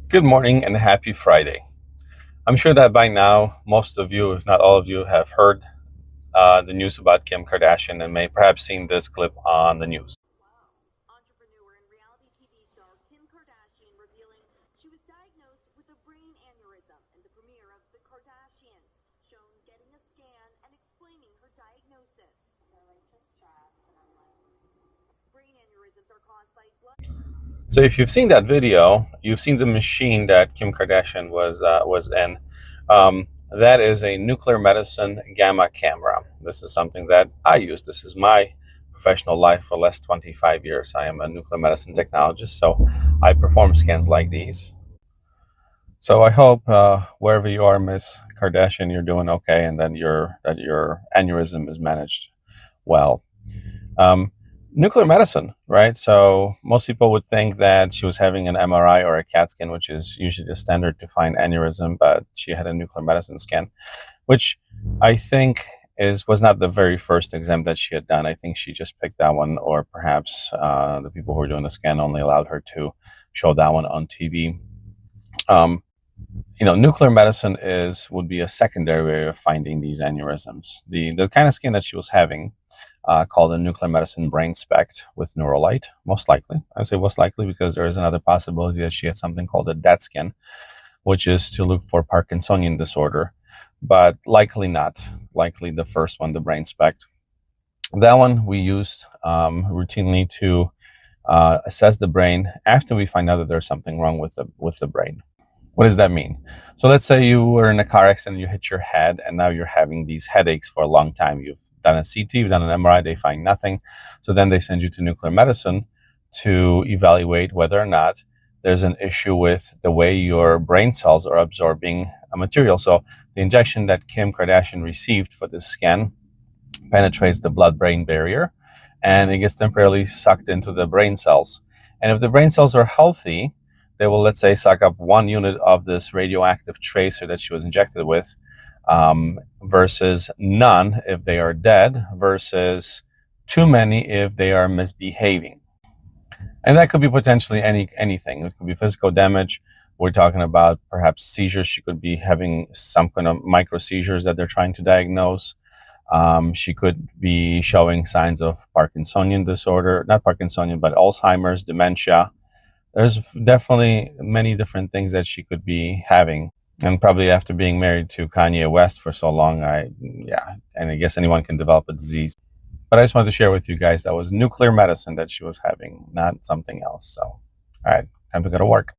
Good morning and happy Friday. I'm sure that by now, most of you, if not all of you, have heard the news about Kim Kardashian and may perhaps seen this clip on the news. Wow. Entrepreneur and reality TV star Kim Kardashian revealing she was diagnosed with a brain aneurysm in the premiere of The Kardashians, shown getting a scan and explaining her diagnosis. They're like, just stress, and I'm like, brain aneurysms are caused by blood. So, if you've seen that video, you've seen the machine that Kim Kardashian was in. That is a nuclear medicine gamma camera. This is something that I use. This is my professional life for the last 25 years. I am a nuclear medicine technologist, so I perform scans like these. So I hope wherever you are, Miss Kardashian, you're doing okay, and that your aneurysm is managed well. Um, Nuclear medicine, right? So most people would think that she was having an MRI or a CAT scan, which is usually the standard to find aneurysm, but she had a nuclear medicine scan, which I think was not the very first exam that she had done. I think she just picked that one, or perhaps the people who were doing the scan only allowed her to show that one on TV. Um, Nuclear medicine would be a secondary way of finding these aneurysms. The kind of scan that she was having, called a nuclear medicine brain spect with neurolite, most likely. I say most likely because there is another possibility that she had something called a DET scan, which is to look for Parkinsonian disorder, but likely not. Likely the first one, the brain spect. That one we used routinely to assess the brain after we find out that there's something wrong with the brain. What does that mean? So let's say you were in a car accident, you hit your head, and now you're having these headaches for a long time. You've done a CT, you've done an MRI, they find nothing. So then they send you to nuclear medicine to evaluate whether or not there's an issue with the way your brain cells are absorbing a material. So the injection that Kim Kardashian received for this scan penetrates the blood-brain barrier, and it gets temporarily sucked into the brain cells. And if the brain cells are healthy, they will, let's say, suck up 1 unit of this radioactive tracer that she was injected with, versus none if they are dead, versus too many if they are misbehaving. And that could be potentially anything. It could be physical damage. We're talking about perhaps seizures. She could be having some kind of micro seizures that they're trying to diagnose. She could be showing signs of Parkinsonian disorder, not Parkinsonian, but Alzheimer's, dementia. There's definitely many different things that she could be having. And probably after being married to Kanye West for so long, and I guess anyone can develop a disease. But I just wanted to share with you guys that was nuclear medicine that she was having, not something else. So, all right, time to go to work.